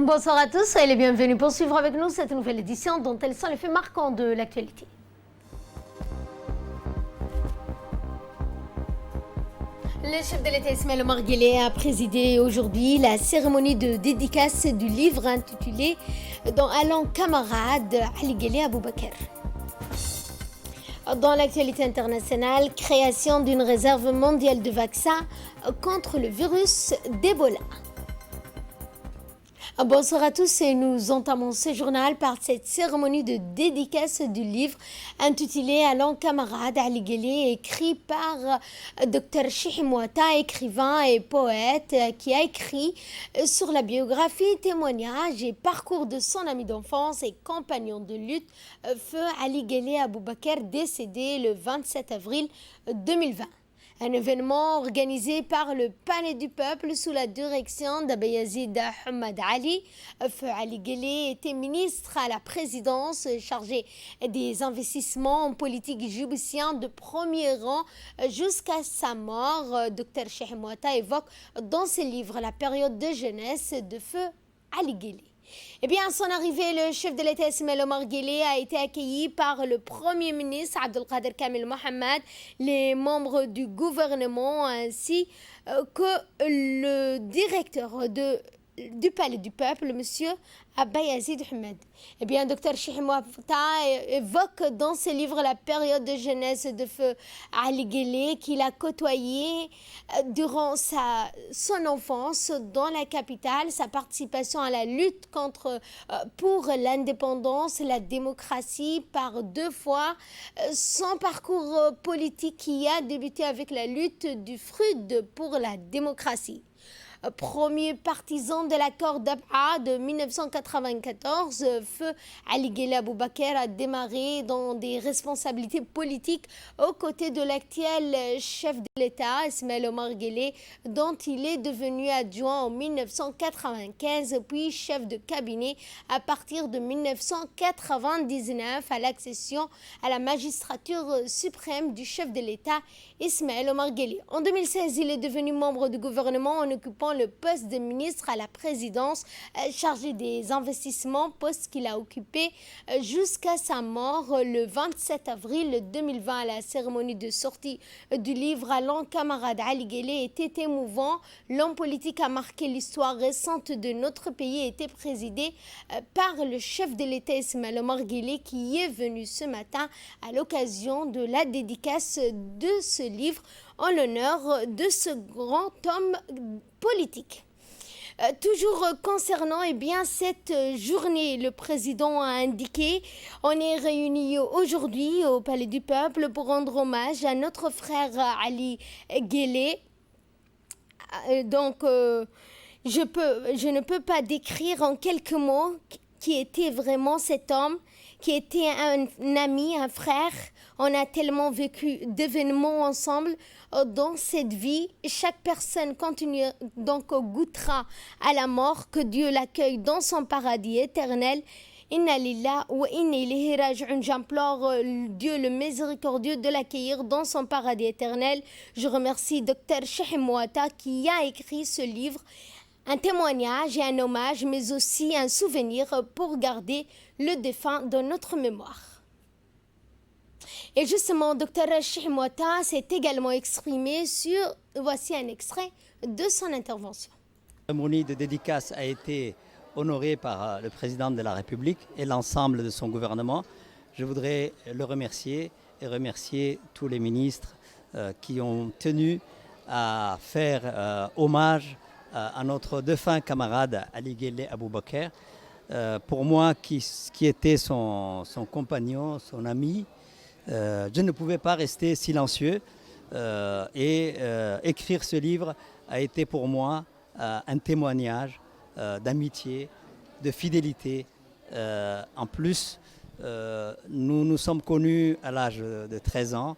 Bonsoir à tous, soyez les bienvenus pour suivre avec nous cette nouvelle édition dont elles sont les faits marquants de l'actualité. Le chef de l'État Ismaël Omar Guelleh a présidé aujourd'hui la cérémonie de dédicace du livre intitulé « Dans Allant camarade Ali Guelleh Aboubakar ». Dans l'actualité internationale, création d'une réserve mondiale de vaccins contre le virus d'Ebola. Bonsoir à tous et nous entamons ce journal par cette cérémonie de dédicace du livre intitulé « Allant camarade Ali Guelleh » écrit par Dr Cheikh Mouata, écrivain et poète qui a écrit sur la biographie, témoignages et parcours de son ami d'enfance et compagnon de lutte, feu Ali Guelleh Aboubakar, décédé le 27 avril 2020. Un événement organisé par le Palais du Peuple sous la direction d'Abayazid Ahmad Ali. Feu Ali Guelleh était ministre à la présidence chargé des investissements politiques djiboutiens de premier rang jusqu'à sa mort. Dr Cheikh Mouata évoque dans ses livres la période de jeunesse de Feu Ali Guelleh. Eh bien, à son arrivée, le chef de l'État Ismaël Omar Guelleh a été accueilli par le Premier ministre Abdelkader Kamel Mohamed, les membres du gouvernement ainsi que le directeur du Palais du Peuple, M. Abayazid Ahmed. Eh bien, Dr Cheikh Mouata évoque dans ses livres la période de jeunesse de Feu Ali Guelleh qu'il a côtoyé durant son enfance dans la capitale, sa participation à la lutte pour l'indépendance, la démocratie par 2 fois, son parcours politique qui a débuté avec la lutte du FRUD pour la démocratie. Premier partisan de l'accord d'Abha de 1994, Feu Ali Guelleh Aboubakar a démarré dans des responsabilités politiques aux côtés de l'actuel chef de l'État, Ismaël Omar Guelleh, dont il est devenu adjoint en 1995, puis chef de cabinet à partir de 1999 à l'accession à la magistrature suprême du chef de l'État, Ismaël Omar Guelleh. En 2016, il est devenu membre du gouvernement en occupant le poste de ministre à la présidence chargé des investissements, poste qu'il a occupé jusqu'à sa mort le 27 avril 2020. La cérémonie de sortie du livre Allant camarade Ali Guelleh était émouvant. L'homme politique a marqué l'histoire récente de notre pays et était présidé par le chef de l'État Ismaël Omar Guelleh qui est venu ce matin à l'occasion de la dédicace de ce livre en l'honneur de ce grand homme politique. Toujours concernant cette journée, le président a indiqué on est réunis aujourd'hui au Palais du Peuple pour rendre hommage à notre frère Ali Guelleh. Je ne peux pas décrire en quelques mots qui était vraiment cet homme, qui était un ami, un frère. On a tellement vécu d'événements ensemble dans cette vie. Chaque personne goûtera à la mort, que Dieu l'accueille dans son paradis éternel. Inna lillah wa inna ilayhi raji'un. J'implore Dieu le miséricordieux de l'accueillir dans son paradis éternel. Je remercie Dr Cheikh Mouata qui a écrit ce livre. Un témoignage et un hommage, mais aussi un souvenir pour garder le défunt dans notre mémoire. Et justement, Dr Cheikh Mouata s'est également exprimé voici un extrait de son intervention. La cérémonie de dédicace a été honorée par le président de la République et l'ensemble de son gouvernement. Je voudrais le remercier et remercier tous les ministres qui ont tenu à faire hommage à notre défunt camarade Ali Guelleh Aboubakar. Pour moi, qui était son compagnon, son ami, je ne pouvais pas rester silencieux et écrire ce livre a été pour moi un témoignage d'amitié, de fidélité. En plus, nous nous sommes connus à l'âge de 13 ans,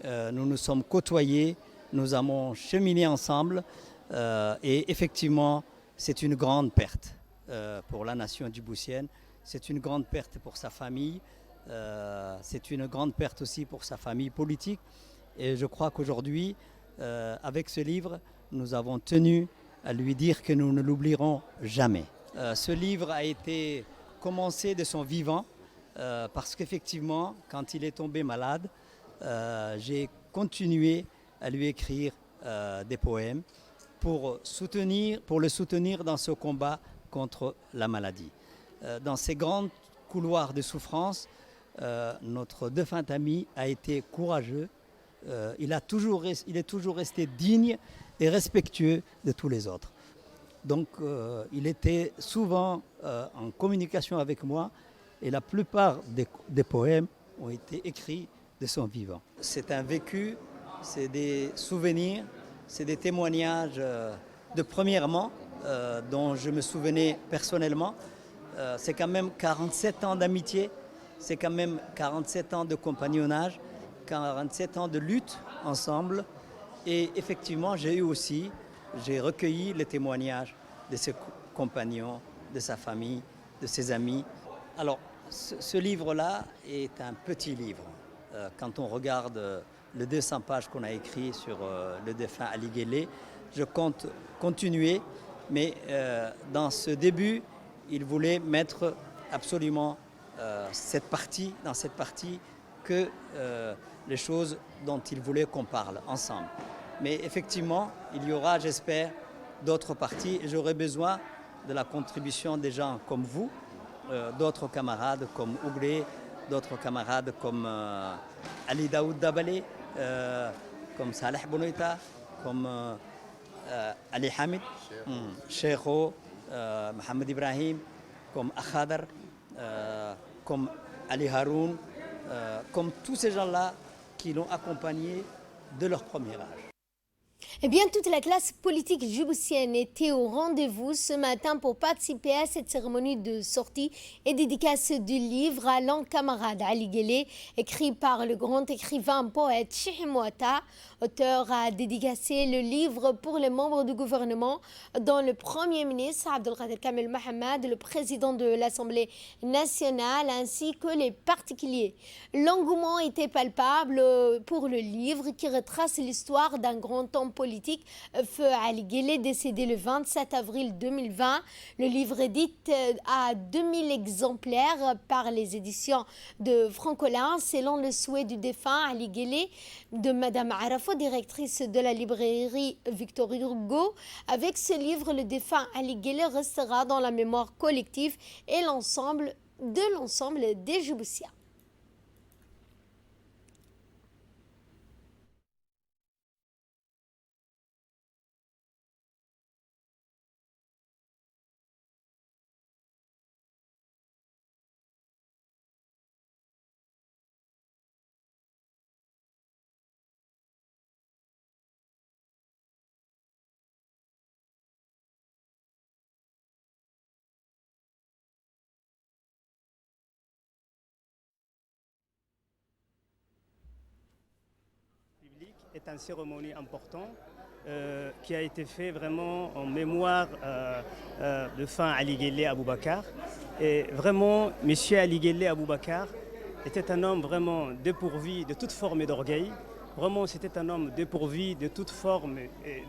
nous nous sommes côtoyés, nous avons cheminé ensemble et effectivement, c'est une grande perte pour la nation djiboutienne, c'est une grande perte pour sa famille. C'est une grande perte aussi pour sa famille politique et je crois qu'aujourd'hui, avec ce livre, nous avons tenu à lui dire que nous ne l'oublierons jamais. Ce livre a été commencé de son vivant parce qu'effectivement, quand il est tombé malade, j'ai continué à lui écrire des poèmes pour le soutenir dans ce combat contre la maladie. Dans ces grands couloirs de souffrance, notre défunt ami a été courageux. Il est toujours resté digne et respectueux de tous les autres. Donc il était souvent en communication avec moi et la plupart des poèmes ont été écrits de son vivant. C'est un vécu, c'est des souvenirs, c'est des témoignages de première main dont je me souvenais personnellement. C'est quand même 47 ans d'amitié, c'est quand même 47 ans de compagnonnage, 47 ans de lutte ensemble. Et effectivement, j'ai recueilli les témoignages de ses compagnons, de sa famille, de ses amis. Alors, ce livre-là est un petit livre. Quand on regarde les 200 pages qu'on a écrites sur le défunt Ali Guelleh, je compte continuer, mais dans ce début, il voulait mettre absolument dans cette partie que les choses dont il voulait qu'on parle ensemble. Mais effectivement, il y aura, j'espère, d'autres parties et j'aurai besoin de la contribution des gens comme vous, d'autres camarades comme Ouglé, d'autres camarades comme Ali Daoud Dabale, comme Saleh Bounoïta, comme Ali Hamid, Cheikho, Mohamed Ibrahim, comme Akhadar, comme Ali Haroun, comme tous ces gens-là qui l'ont accompagné de leur premier âge. Eh bien, toute la classe politique djiboutienne était au rendez-vous ce matin pour participer à cette cérémonie de sortie et dédicace du livre à l'encamarade Ali Guelleh, écrit par le grand écrivain poète Cheikh Mouata. Auteur a dédicacé le livre pour les membres du gouvernement, dont le Premier ministre Abdelkader Kamel Mohamed, le président de l'Assemblée nationale, ainsi que les particuliers. L'engouement était palpable pour le livre qui retrace l'histoire d'un grand homme politique, Feu Ali Guelleh, décédé le 27 avril 2020. Le livre édite à 2000 exemplaires par les éditions de Francolin, selon le souhait du défunt Ali Guelleh, de Madame Arafo, directrice de la librairie Victor Hugo. Avec ce livre, le défunt Ali Guelleh restera dans la mémoire collective et l'ensemble des Djiboutiens. Est une cérémonie importante qui a été fait vraiment en mémoire de fin Ali Guelleh Aboubakar. Et vraiment, M. Ali Guelleh Aboubakar était un homme vraiment dépourvu de toute forme d'orgueil. Vraiment, c'était un homme dépourvu de toute forme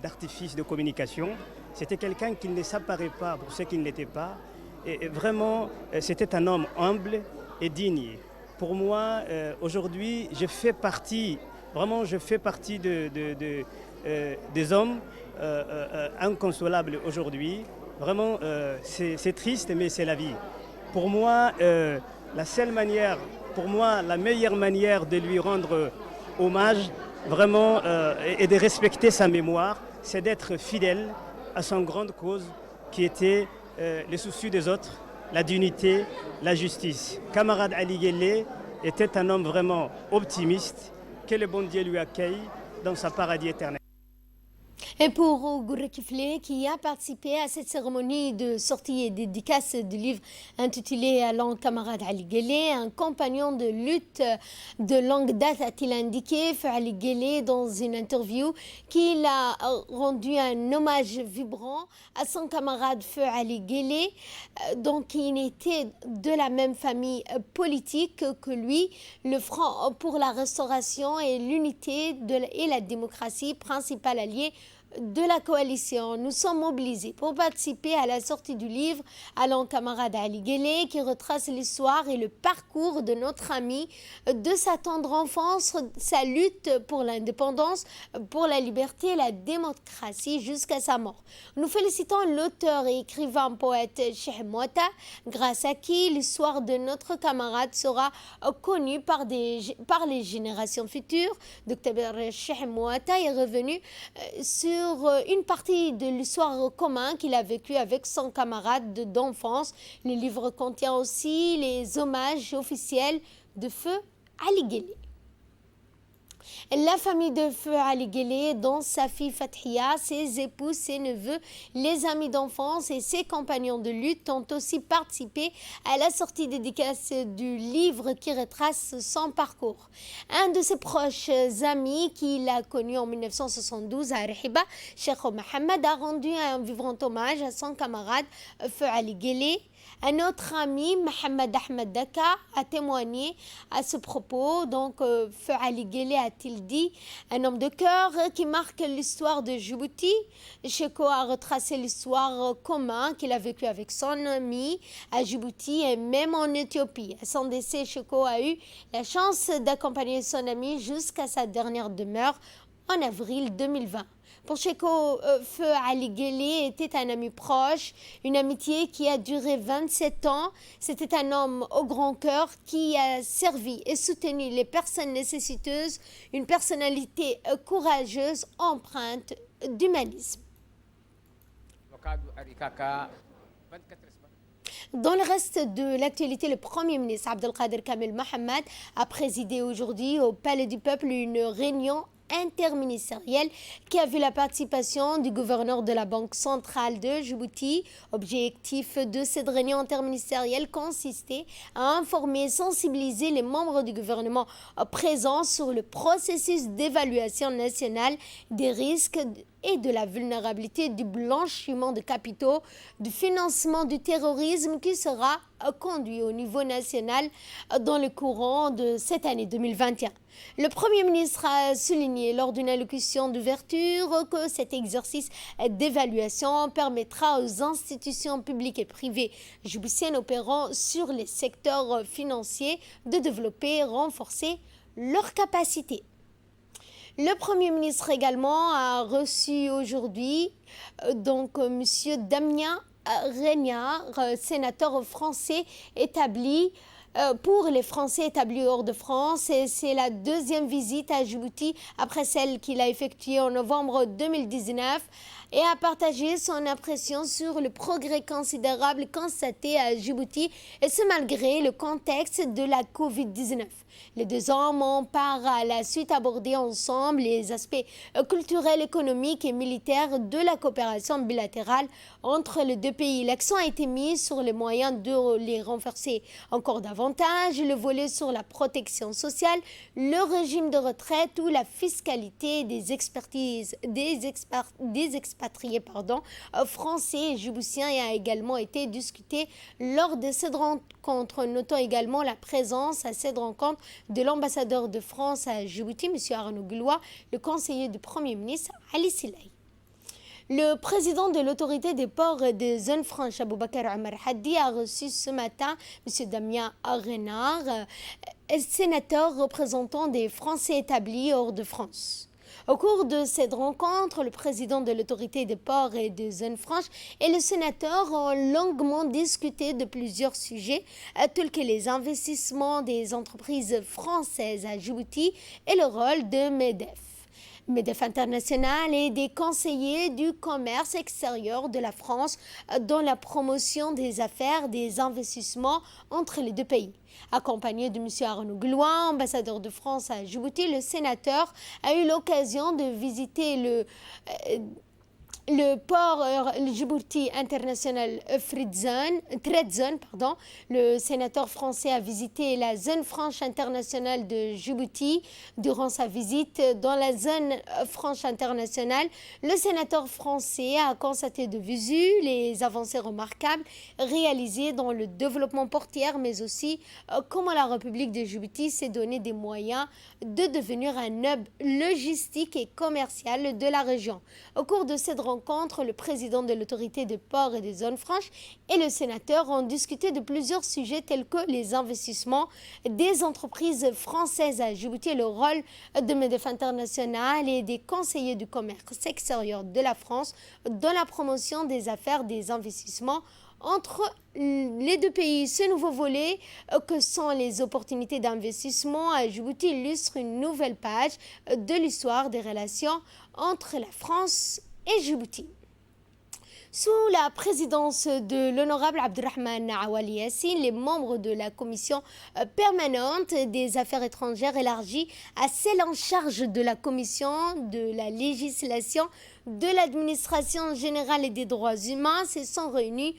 d'artifice de communication. C'était quelqu'un qui ne s'apparaît pas pour ce qu'il n'était pas. Et vraiment, c'était un homme humble et digne. Pour moi, aujourd'hui, je fais partie des hommes inconsolables aujourd'hui. Vraiment, c'est triste, mais c'est la vie. Pour moi, la meilleure manière de lui rendre hommage, vraiment, et de respecter sa mémoire, c'est d'être fidèle à son grande cause qui était le souci des autres, la dignité, la justice. Camarade Ali Guelleh était un homme vraiment optimiste. Que le bon Dieu lui accueille dans sa paradis éternel. Et pour Gouré Kiflé, qui a participé à cette cérémonie de sortie et dédicace du livre intitulé à l'encamarade Ali Guelleh, un compagnon de lutte de longue date, a-t-il indiqué, Feu Ali Guelleh, dans une interview, qu'il a rendu un hommage vibrant à son camarade Feu Ali Guelleh. Donc, il était de la même famille politique que lui, le Front pour la Restauration et l'Unité et la démocratie, principal allié de la coalition, nous sommes mobilisés pour participer à la sortie du livre Allons camarade Ali Guelleh qui retrace l'histoire et le parcours de notre ami de sa tendre enfance, sa lutte pour l'indépendance, pour la liberté et la démocratie jusqu'à sa mort. Nous félicitons l'auteur et écrivain poète Cheikh Mouata, grâce à qui l'histoire de notre camarade sera connue par les générations futures. Dr Cheikh Mouata est revenu sur une partie de l'histoire commune qu'il a vécue avec son camarade d'enfance. Le livre contient aussi les hommages officiels de Feu Ali Guelleh. La famille de Feu Ali Guelleh, dont sa fille Fathia, ses épouses, ses neveux, les amis d'enfance et ses compagnons de lutte ont aussi participé à la sortie dédicace du livre qui retrace son parcours. Un de ses proches amis qu'il a connu en 1972 à Rehiba, Cheikh Mohamed, a rendu un vibrant hommage à son camarade Feu Ali Guelleh. Un autre ami, Mohamed Ahmed Daka, a témoigné à ce propos. Donc, Feu Ali Guelleh a-t-il dit, un homme de cœur qui marque l'histoire de Djibouti. Cheko a retracé l'histoire commune qu'il a vécue avec son ami à Djibouti et même en Éthiopie. À son décès, Cheko a eu la chance d'accompagner son ami jusqu'à sa dernière demeure en avril 2020. Pour Cheko, Feu Ali Guelleh était un ami proche, une amitié qui a duré 27 ans. C'était un homme au grand cœur qui a servi et soutenu les personnes nécessiteuses, une personnalité courageuse, empreinte d'humanisme. Dans le reste de l'actualité, le Premier ministre Abdelkader Kamel Mohamed a présidé aujourd'hui au Palais du Peuple une réunion interministérielle qui a vu la participation du gouverneur de la Banque centrale de Djibouti. Objectif de cette réunion interministérielle consistait à informer et sensibiliser les membres du gouvernement présents sur le processus d'évaluation nationale des risques et de la vulnérabilité du blanchiment de capitaux, du financement du terrorisme qui sera conduit au niveau national dans le courant de cette année 2021. Le Premier ministre a souligné lors d'une allocution d'ouverture que cet exercice d'évaluation permettra aux institutions publiques et privées djiboutiennes opérant sur les secteurs financiers de développer et renforcer leurs capacités. Le Premier ministre également a reçu aujourd'hui M. Damien Regnard, sénateur français établi pour les Français établis hors de France, et c'est la deuxième visite à Djibouti après celle qu'il a effectuée en novembre 2019 et a partagé son impression sur le progrès considérable constaté à Djibouti, et ce malgré le contexte de la Covid-19. Les deux hommes ont par la suite abordé ensemble les aspects culturels, économiques et militaires de la coopération bilatérale entre les deux pays. L'accent a été mis sur les moyens de les renforcer encore davantage, le volet sur la protection sociale, le régime de retraite ou la fiscalité des expatriés français et djiboutiens a également été discuté lors de cette rencontre. Notons également la présence à cette rencontre de l'ambassadeur de France à Djibouti, M. Arnaud Guillois, le conseiller du Premier ministre Ali Silay. Le président de l'autorité des ports et des zones franches, Aboubakar Omar Haddi, a reçu ce matin M. Damien Renard, sénateur représentant des Français établis hors de France. Au cours de cette rencontre, le président de l'autorité des ports et des zones franches et le sénateur ont longuement discuté de plusieurs sujets, tels que les investissements des entreprises françaises à Djibouti et le rôle de MEDEF International et des conseillers du commerce extérieur de la France dans la promotion des affaires des investissements entre les deux pays. Accompagné de M. Arnaud Guillois, ambassadeur de France à Djibouti, le sénateur a eu l'occasion de visiter Le port Djibouti International Trade Zone, le sénateur français a visité la zone franche internationale de Djibouti. Durant sa visite dans la zone franche internationale, le sénateur français a constaté de visu les avancées remarquables réalisées dans le développement portuaire, mais aussi comment la République de Djibouti s'est donné des moyens de devenir un hub logistique et commercial de la région. Au cours de cette rencontre, le président de l'autorité des ports et des zones franches et le sénateur ont discuté de plusieurs sujets tels que les investissements des entreprises françaises à Djibouti et le rôle de MEDEF International et des conseillers du commerce extérieur de la France dans la promotion des affaires des investissements entre les deux pays. Ce nouveau volet que sont les opportunités d'investissement à Djibouti illustre une nouvelle page de l'histoire des relations entre la France et Djibouti. Sous la présidence de l'honorable Abdurrahman Awali Yassine, les membres de la commission permanente des affaires étrangères élargie à celle en charge de la commission de la législation, de l'administration générale et des droits humains se sont réunis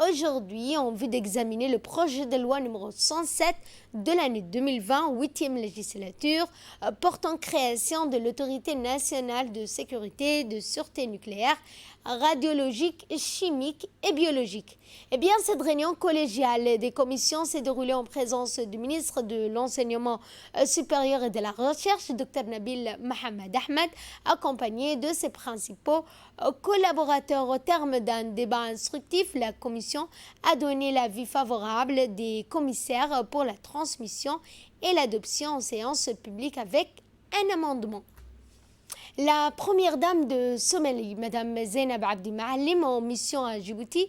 aujourd'hui en vue d'examiner le projet de loi numéro 107 de l'année 2020, 8e législature, portant création de l'autorité nationale de sécurité et de sûreté nucléaire, radiologique, chimique et biologique. Eh bien, cette réunion collégiale des commissions s'est déroulée en présence du ministre de l'Enseignement supérieur et de la Recherche, Dr Nabil Mohamed Ahmed, accompagné de ses principaux collaborateurs. Au terme d'un débat instructif, la commission a donné l'avis favorable des commissaires pour la transmission et l'adoption en séance publique avec un amendement. La première dame de Somalie, Mme Zainab Abdi Maalim, en mission à Djibouti,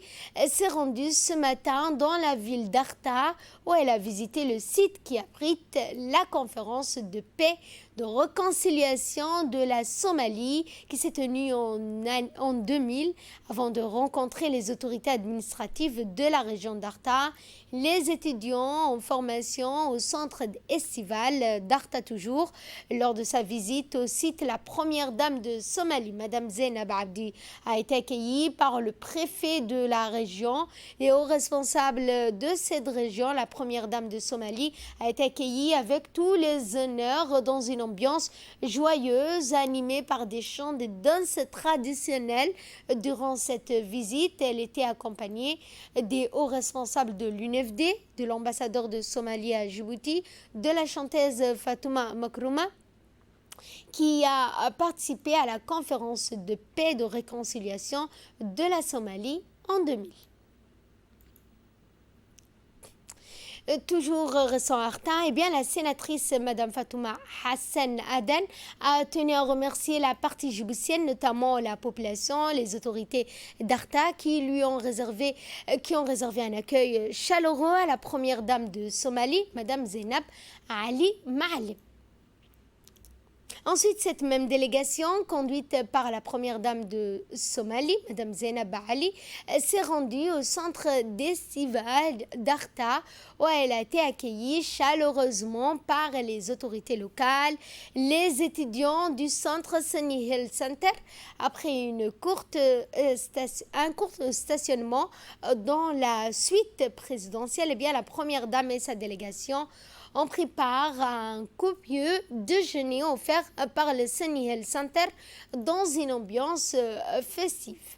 s'est rendue ce matin dans la ville d'Arta où elle a visité le site qui abrite la conférence de paix de réconciliation de la Somalie qui s'est tenue en 2000 avant de rencontrer les autorités administratives de la région d'Arta, les étudiants en formation au centre estival d'Arta toujours. Lors de sa visite au site, la première dame de Somalie, Mme Zainab Abdi, a été accueillie par le préfet de la région et aux responsables de cette région. La première dame de Somalie a été accueillie avec tous les honneurs dans une ambiance joyeuse animée par des chants de danse traditionnelles. Durant cette visite, elle était accompagnée des hauts responsables de l'UNFD, de l'ambassadeur de Somalie à Djibouti, de la chanteuse Fatouma Makrouma, qui a participé à la conférence de paix et de réconciliation de la Somalie en 2000. Toujours récent Arta, eh bien, la sénatrice Mme Fatouma Hassan Adan a tenu à remercier la partie djiboutienne, notamment la population, les autorités d'Arta qui ont réservé un accueil chaleureux à la première dame de Somalie, Mme Zainab Ali Maalim. Ensuite, cette même délégation, conduite par la première dame de Somalie, Mme Zainab Ali, s'est rendue au centre d'estival d'Arta, où elle a été accueillie chaleureusement par les autorités locales, les étudiants du centre Sunny Hill Center. Après un court stationnement dans la suite présidentielle, eh bien, la première dame et sa délégation ont pris part à un copieux déjeuner offert par le Sunny Hill Center dans une ambiance festive.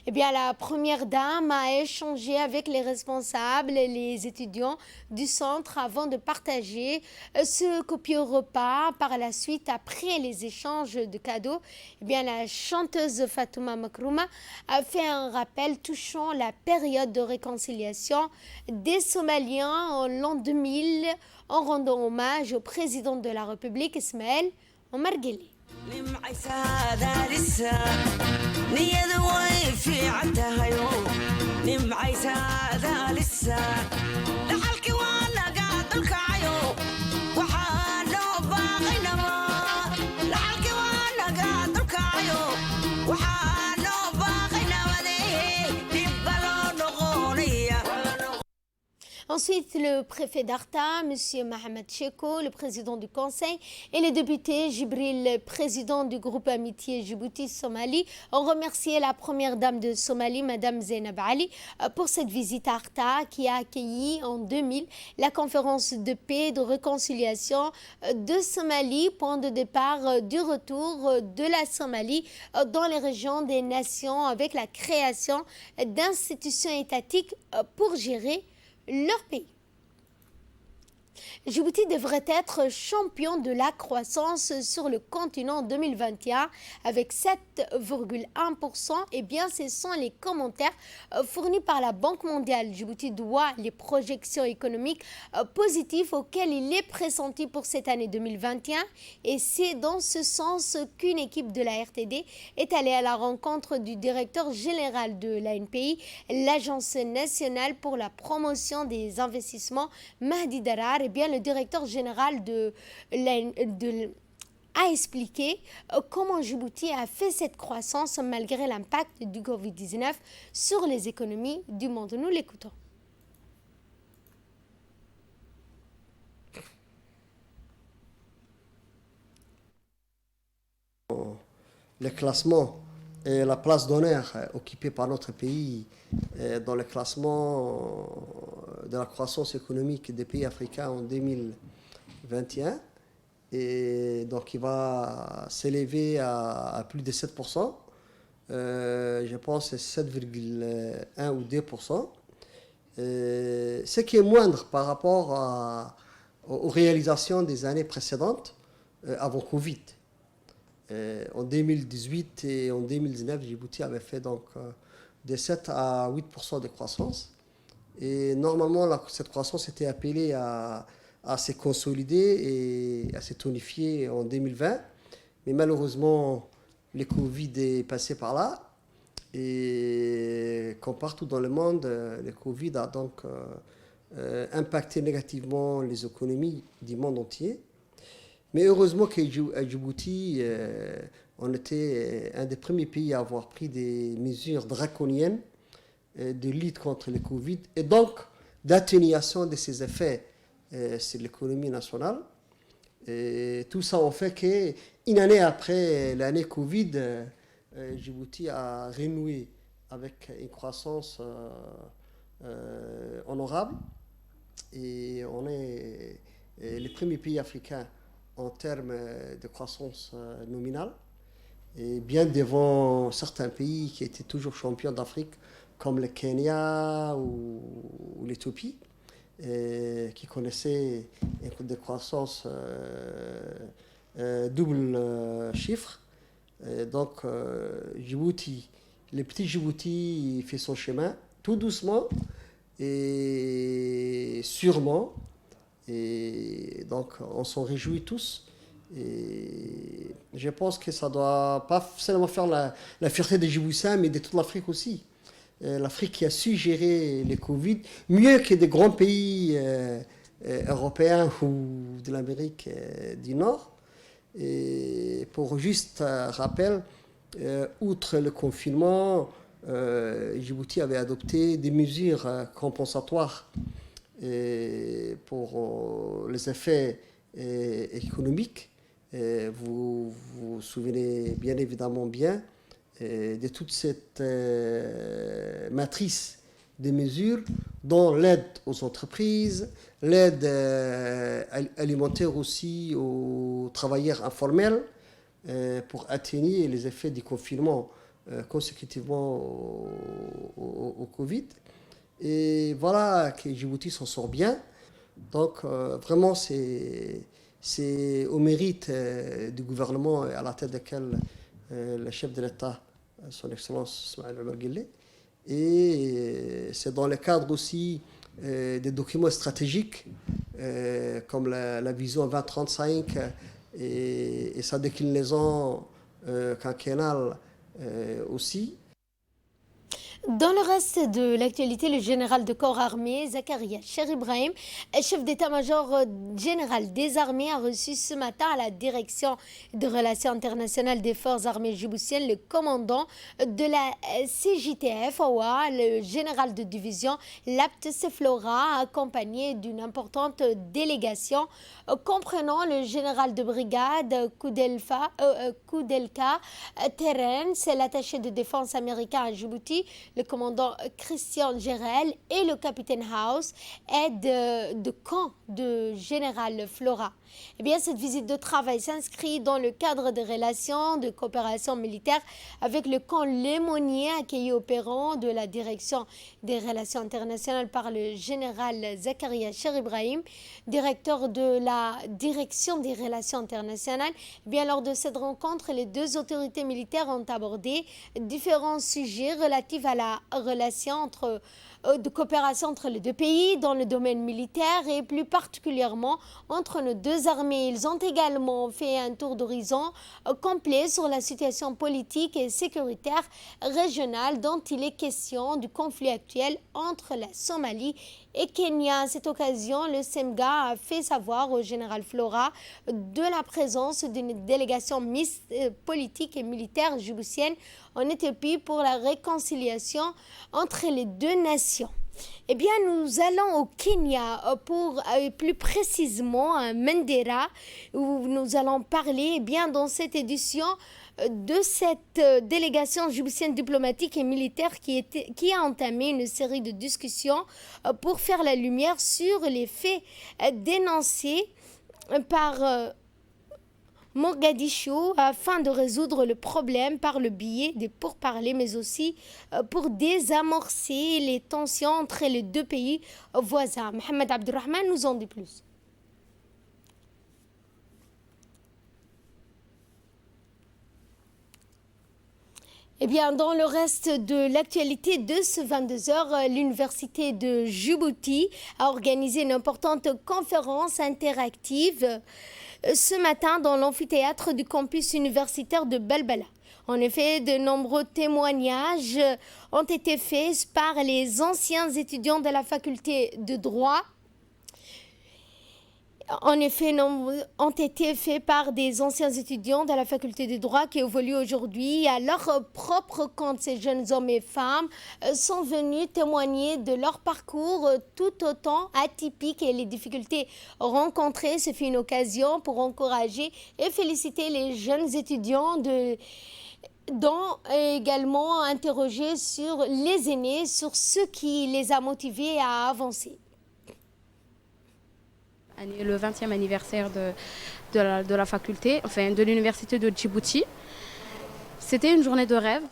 Eh bien, la première dame a échangé avec les responsables et les étudiants du centre avant de partager ce copieux repas. Par la suite, après les échanges de cadeaux, eh bien, la chanteuse Fatouma Makrouma a fait un rappel touchant la période de réconciliation des Somaliens en l'an 2000 en rendant hommage au président de la République, Ismaël Omar Guelleh. Ensuite, le préfet d'Arta, M. Mohamed Cheko, le président du conseil, et les députés Jibril, président du groupe Amitié Djibouti-Somalie, ont remercié la première dame de Somalie, Mme Zainab Ali, pour cette visite à Arta qui a accueilli en 2000 la conférence de paix et de réconciliation de Somalie, point de départ du retour de la Somalie dans les régions des nations avec la création d'institutions étatiques pour gérer leur pays. Djibouti devrait être champion de la croissance sur le continent en 2021 avec 7,1%. Eh bien, ce sont les commentaires fournis par la Banque mondiale. Djibouti doit les projections économiques positives auxquelles il est pressenti pour cette année 2021. Et c'est dans ce sens qu'une équipe de la RTD est allée à la rencontre du directeur général de l'ANPI, l'Agence nationale pour la promotion des investissements, Mahdi Darar. Eh bien, le directeur général a expliqué comment Djibouti a fait cette croissance malgré l'impact du Covid-19 sur les économies du monde. Nous l'écoutons. Le classement et la place d'honneur occupée par notre pays dans le classement de la croissance économique des pays africains en 2021. Et donc il va s'élever à plus de 7%. Je pense que c'est 7,1 ou 2%. Ce qui est moindre par rapport aux réalisations des années précédentes avant Covid. En 2018 et en 2019, Djibouti avait fait donc de 7 à 8% de croissance. Et normalement, cette croissance était appelée à se consolider et à se tonifier en 2020. Mais malheureusement, le Covid est passé par là. Et comme partout dans le monde, le Covid a donc impacté négativement les économies du monde entier. Mais heureusement qu'à Djibouti, on était un des premiers pays à avoir pris des mesures draconiennes de lutte contre le Covid et donc d'atténuation de ses effets sur l'économie nationale. Et tout ça en fait qu'une année après l'année Covid, Djibouti a renoué avec une croissance honorable et on est le premier pays africain en termes de croissance nominale, et bien devant certains pays qui étaient toujours champions d'Afrique, comme le Kenya ou l'Éthiopie, qui connaissaient des croissances double chiffre. Donc Djibouti, le petit Djibouti fait son chemin tout doucement et sûrement. Et donc, on s'en réjouit tous. Et je pense que ça ne doit pas seulement faire la fierté des Djiboutiens, mais de toute l'Afrique aussi. L'Afrique qui a su gérer les Covid mieux que des grands pays européens ou de l'Amérique du Nord. Et pour juste rappel, outre le confinement, Djibouti avait adopté des mesures compensatoires et pour les effets économiques. Vous vous souvenez bien évidemment bien de toute cette matrice de mesures, dont l'aide aux entreprises, l'aide alimentaire aussi aux travailleurs informels pour atténuer les effets du confinement consécutivement au Covid. Et voilà que Djibouti s'en sort bien. Donc vraiment, c'est au mérite du gouvernement à la tête duquel le chef de l'État, son Excellence Ismaël Omar Guelleh. Et c'est dans le cadre aussi des documents stratégiques comme la vision 2035 et sa déclinaison quinquennale aussi. Dans le reste de l'actualité, le général de corps armé, Zakaria Cher Ibrahim, chef d'état-major général des armées, a reçu ce matin à la direction de relations internationales des forces armées djiboutiennes le commandant de la CJTF, OA, le général de division Lapt Seflora, accompagné d'une importante délégation comprenant le général de brigade Koudelka Terence, l'attaché de défense américain à Djibouti, le commandant Christian Gerel et le capitaine House, aide de camp de général Flora. Eh bien, cette visite de travail s'inscrit dans le cadre des relations de coopération militaire avec le camp Lémonier, accueilli au Perron de la direction des relations internationales par le général Zakaria Cher Ibrahim, directeur de la direction des relations internationales. Eh bien, lors de cette rencontre, les deux autorités militaires ont abordé différents sujets relatifs à la relation de coopération entre les deux pays dans le domaine militaire et plus particulièrement entre nos deux armées. Ils ont également fait un tour d'horizon complet sur la situation politique et sécuritaire régionale dont il est question du conflit actuel entre la Somalie et Kenya. À cette occasion, le SEMGA a fait savoir au général Flora de la présence d'une délégation mixte politique et militaire djiboutienne en Éthiopie pour la réconciliation entre les deux nations. Eh bien, nous allons au Kenya pour plus précisément à Mandera où nous allons parler dans cette édition de cette délégation djiboutienne diplomatique et militaire qui a entamé une série de discussions pour faire la lumière sur les faits dénoncés par Mogadiscio afin de résoudre le problème par le biais des pourparlers, mais aussi pour désamorcer les tensions entre les deux pays voisins. Mohamed Abdurrahman nous en dit plus. Eh bien, dans le reste de l'actualité de ce 22h, l'Université de Djibouti a organisé une importante conférence interactive ce matin dans l'amphithéâtre du campus universitaire de Balbala. En effet, de nombreux témoignages ont été faits par les anciens étudiants de la faculté de droit. En effet, ont été faits par des anciens étudiants de la faculté de droit qui évoluent aujourd'hui à leur propre compte. Ces jeunes hommes et femmes sont venus témoigner de leur parcours tout autant atypique et les difficultés rencontrées. Ce fut une occasion pour encourager et féliciter les jeunes étudiants dont également interroger sur les aînés, sur ce qui les a motivés à avancer. Le 20e anniversaire de la faculté, enfin de l'université de Djibouti. C'était une journée de rêve.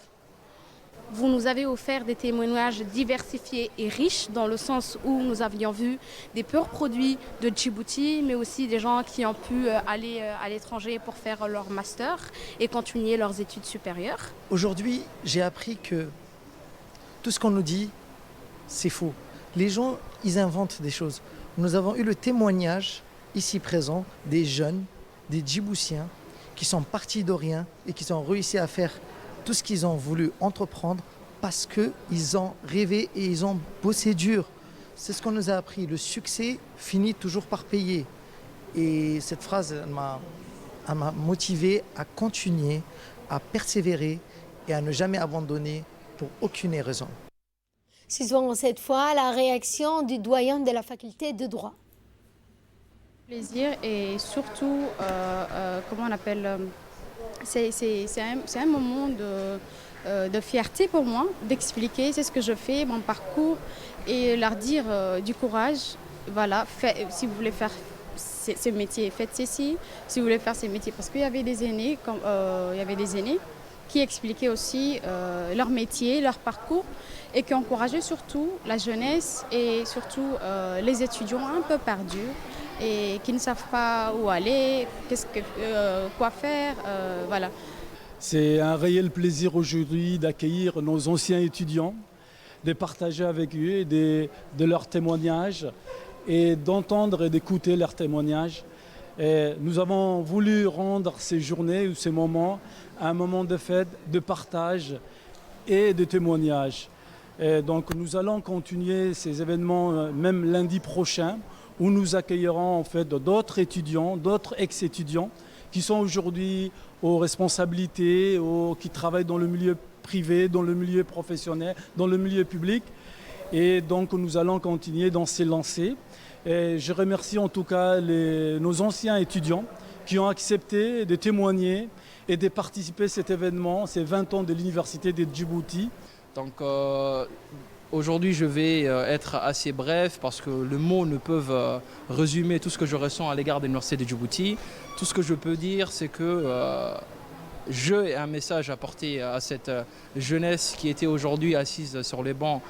Vous nous avez offert des témoignages diversifiés et riches dans le sens où nous avions vu des purs produits de Djibouti, mais aussi des gens qui ont pu aller à l'étranger pour faire leur master et continuer leurs études supérieures. Aujourd'hui, j'ai appris que tout ce qu'on nous dit, c'est faux. Les gens, ils inventent des choses. Nous avons eu le témoignage ici présent des jeunes, des Djiboutiens qui sont partis de rien et qui ont réussi à faire tout ce qu'ils ont voulu entreprendre parce qu'ils ont rêvé et ils ont bossé dur. C'est ce qu'on nous a appris. Le succès finit toujours par payer. Et cette phrase elle m'a motivé à continuer, à persévérer et à ne jamais abandonner pour aucune raison. Suivons cette fois la réaction du doyen de la faculté de droit. Plaisir et surtout, comment on appelle, c'est un moment de fierté pour moi, d'expliquer c'est ce que je fais, mon parcours et leur dire du courage. Voilà, si vous voulez faire ces métiers, faites ceci. Si vous voulez faire ces métiers, parce qu'il y avait des aînés, qui expliquaient aussi leur métier, leur parcours et qui encourageaient surtout la jeunesse et surtout les étudiants un peu perdus et qui ne savent pas où aller, quoi faire, voilà. C'est un réel plaisir aujourd'hui d'accueillir nos anciens étudiants, de partager avec eux de leurs témoignages et d'entendre et d'écouter leurs témoignages. Et nous avons voulu rendre ces journées ou ces moments un moment de fête, de partage et de témoignage. Et donc nous allons continuer ces événements même lundi prochain, où nous accueillerons en fait d'autres étudiants, d'autres ex-étudiants qui sont aujourd'hui aux responsabilités, qui travaillent dans le milieu privé, dans le milieu professionnel, dans le milieu public. Et donc nous allons continuer dans ces lancées. Et je remercie en tout cas nos anciens étudiants qui ont accepté de témoigner et de participer à cet événement, ces 20 ans de l'Université de Djibouti. Donc aujourd'hui je vais être assez bref parce que les mots ne peuvent résumer tout ce que je ressens à l'égard de l'Université de Djibouti. Tout ce que je peux dire, c'est que j'ai un message à porter à cette jeunesse qui était aujourd'hui assise sur les bancs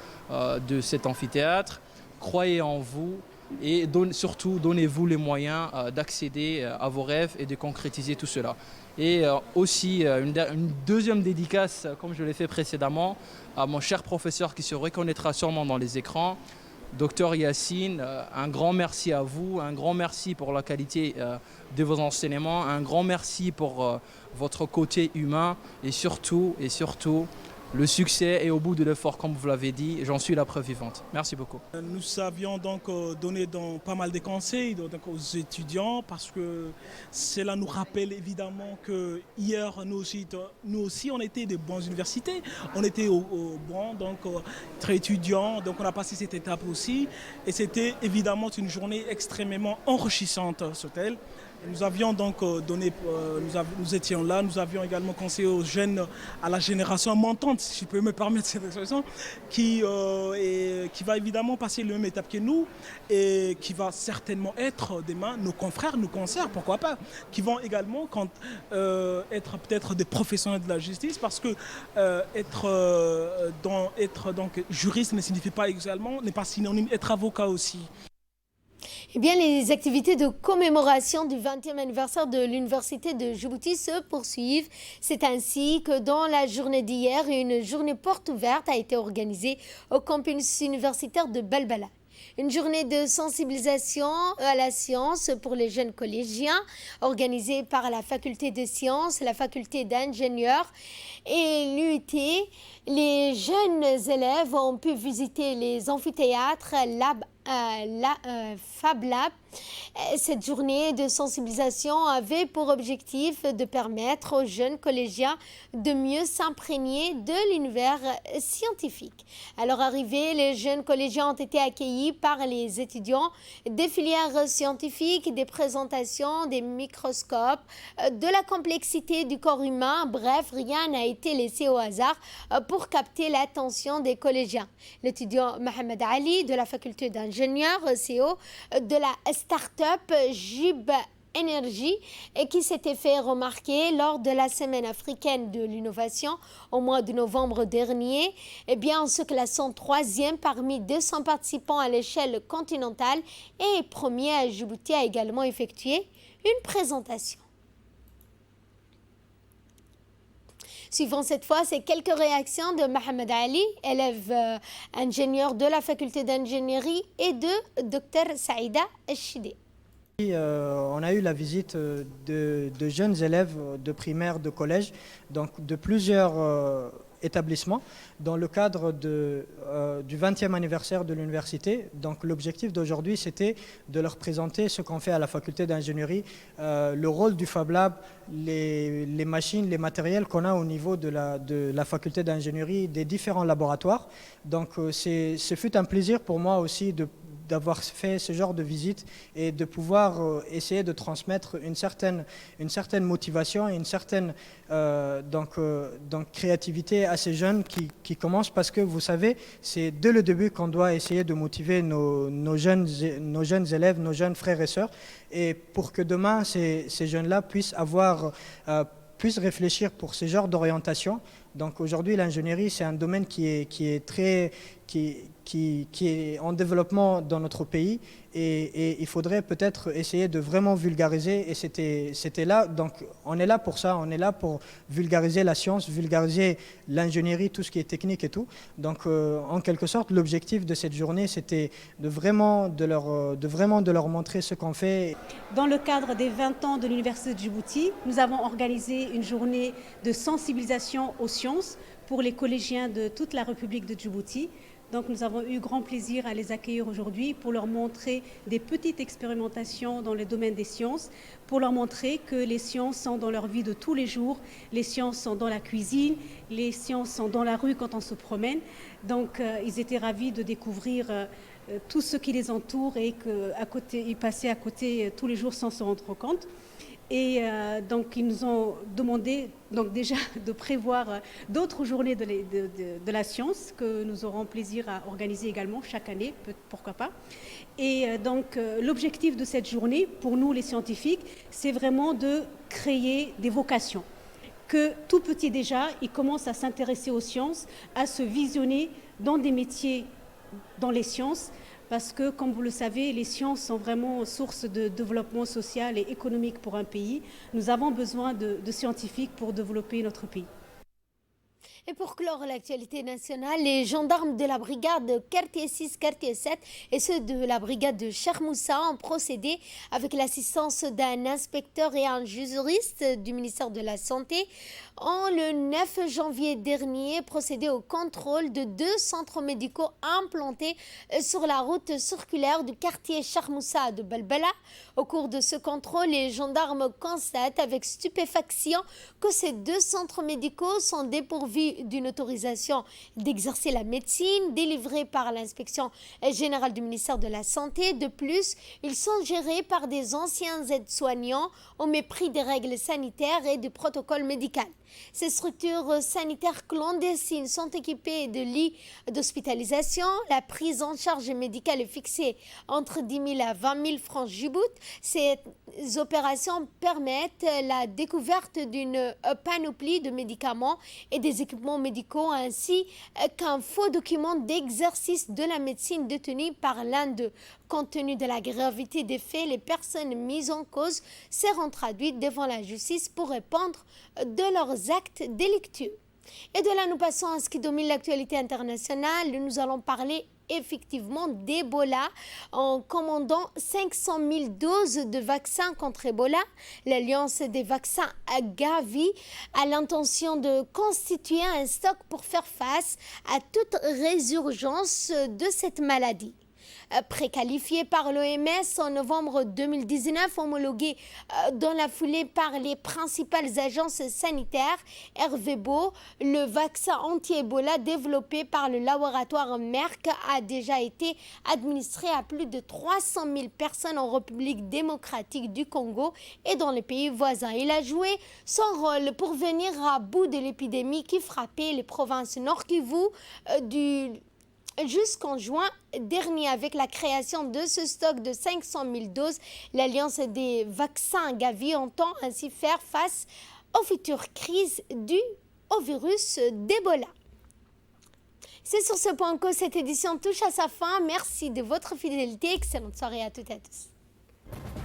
de cet amphithéâtre. Croyez en vous et surtout donnez-vous les moyens d'accéder à vos rêves et de concrétiser tout cela. Et aussi une deuxième dédicace, comme je l'ai fait précédemment, à mon cher professeur qui se reconnaîtra sûrement dans les écrans, Docteur Yacine. Un grand merci à vous, un grand merci pour la qualité de vos enseignements, un grand merci pour votre côté humain et surtout, le succès est au bout de l'effort, comme vous l'avez dit. J'en suis la preuve vivante. Merci beaucoup. Nous avions donc donné pas mal de conseils aux étudiants parce que cela nous rappelle évidemment que hier, nous aussi, on était de bonnes universités. On était au banc, donc très étudiants. Donc on a passé cette étape aussi. Et c'était évidemment une journée extrêmement enrichissante, Sotel. Nous avions donc donné, nous étions là, nous avions également conseillé aux jeunes, à la génération montante, si je peux me permettre cette expression, qui va évidemment passer la même étape que nous et qui va certainement être demain nos confrères, nos consoeurs, pourquoi pas, qui vont également être peut-être des professionnels de la justice parce que être donc juriste ne signifie pas également, n'est pas synonyme d'être avocat aussi. Eh bien, les activités de commémoration du 20e anniversaire de l'Université de Djibouti se poursuivent. C'est ainsi que dans la journée d'hier, une journée porte ouverte a été organisée au campus universitaire de Balbala. Une journée de sensibilisation à la science pour les jeunes collégiens organisée par la faculté de sciences, la faculté d'ingénieurs et l'UIT. Les jeunes élèves ont pu visiter les amphithéâtres, Fab Lab. Cette journée de sensibilisation avait pour objectif de permettre aux jeunes collégiens de mieux s'imprégner de l'univers scientifique. À leur arrivée, les jeunes collégiens ont été accueillis par les étudiants des filières scientifiques, des présentations, des microscopes, de la complexité du corps humain. Bref, rien n'a été laissé au hasard pour capter l'attention des collégiens. L'étudiant Mohamed Ali de la faculté d'ingénieurs CO de la start-up Jib Energy et qui s'était fait remarquer lors de la semaine africaine de l'innovation au mois de novembre dernier, eh bien, en se classant 3e parmi 200 participants à l'échelle continentale et premier à Djibouti a également effectué une présentation. Suivant cette fois, c'est quelques réactions de Mohamed Ali, élève ingénieur de la faculté d'ingénierie, et de Dr Saïda Eshide. On a eu la visite de jeunes élèves de primaire, de collège, donc de plusieurs établissements dans le cadre du 20e anniversaire de l'université. Donc l'objectif d'aujourd'hui, c'était de leur présenter ce qu'on fait à la faculté d'ingénierie, le rôle du Fab Lab, les machines, les matériels qu'on a au niveau de la faculté d'ingénierie, des différents laboratoires. Donc ce fut un plaisir pour moi aussi d'avoir fait ce genre de visite et de pouvoir essayer de transmettre une certaine motivation et une certaine donc créativité à ces jeunes qui commencent, parce que vous savez, c'est dès le début qu'on doit essayer de motiver nos jeunes élèves, nos jeunes frères et sœurs, et pour que demain ces jeunes-là puissent réfléchir pour ce genre d'orientation. Donc aujourd'hui, l'ingénierie, c'est un domaine qui est en développement dans notre pays, et il faudrait peut-être essayer de vraiment vulgariser, et c'était là, donc on est là pour ça, on est là pour vulgariser la science, vulgariser l'ingénierie, tout ce qui est technique et tout. Donc en quelque sorte, l'objectif de cette journée, c'était de vraiment de leur montrer ce qu'on fait. Dans le cadre des 20 ans de l'Université de Djibouti, nous avons organisé une journée de sensibilisation aux sciences pour les collégiens de toute la République de Djibouti. Donc nous avons eu grand plaisir à les accueillir aujourd'hui pour leur montrer des petites expérimentations dans le domaine des sciences, pour leur montrer que les sciences sont dans leur vie de tous les jours, les sciences sont dans la cuisine, les sciences sont dans la rue quand on se promène. Donc ils étaient ravis de découvrir tout ce qui les entoure et qu'ils passaient à côté tous les jours sans se rendre compte. Et donc, ils nous ont demandé donc, déjà de prévoir d'autres journées de la science que nous aurons plaisir à organiser également chaque année, pourquoi pas. Et donc, l'objectif de cette journée, pour nous les scientifiques, c'est vraiment de créer des vocations. Que tout petit déjà, ils commencent à s'intéresser aux sciences, à se visionner dans des métiers dans les sciences, parce que, comme vous le savez, les sciences sont vraiment source de développement social et économique pour un pays. Nous avons besoin de scientifiques pour développer notre pays. Et pour clore l'actualité nationale, les gendarmes de la brigade quartier 6, quartier 7 et ceux de la brigade de Cheikh Moussa ont procédé avec l'assistance d'un inspecteur et un juriste du ministère de la Santé ont le 9 janvier dernier procédé au contrôle de 2 centres médicaux implantés sur la route circulaire du quartier Cheikh Moussa de Balbala. Au cours de ce contrôle, les gendarmes constatent avec stupéfaction que ces 2 centres médicaux sont dépourvus d'une autorisation d'exercer la médecine délivrée par l'inspection générale du ministère de la Santé. De plus, ils sont gérés par des anciens aides-soignants au mépris des règles sanitaires et du protocole médical. Ces structures sanitaires clandestines sont équipées de lits d'hospitalisation. La prise en charge médicale est fixée entre 10 000 à 20 000 francs Djibouti. Ces opérations permettent la découverte d'une panoplie de médicaments et des équipements médicaux ainsi qu'un faux document d'exercice de la médecine détenu par l'un d'eux. Compte tenu de la gravité des faits, les personnes mises en cause seront traduites devant la justice pour répondre de leurs actes délictueux. Et de là, nous passons à ce qui domine l'actualité internationale. Nous allons parler effectivement d'Ebola en commandant 500 000 doses de vaccins contre Ebola. L'Alliance des vaccins à Gavi a l'intention de constituer un stock pour faire face à toute résurgence de cette maladie. Préqualifié par l'OMS en novembre 2019, homologué dans la foulée par les principales agences sanitaires, RVBO, le vaccin anti-Ebola développé par le laboratoire Merck a déjà été administré à plus de 300 000 personnes en République démocratique du Congo et dans les pays voisins. Il a joué son rôle pour venir à bout de l'épidémie qui frappait les provinces Nord Kivu jusqu'en juin dernier. Avec la création de ce stock de 500 000 doses, l'Alliance des vaccins Gavi entend ainsi faire face aux futures crises dues au virus d'Ebola. C'est sur ce point que cette édition touche à sa fin. Merci de votre fidélité. Excellente soirée à toutes et à tous.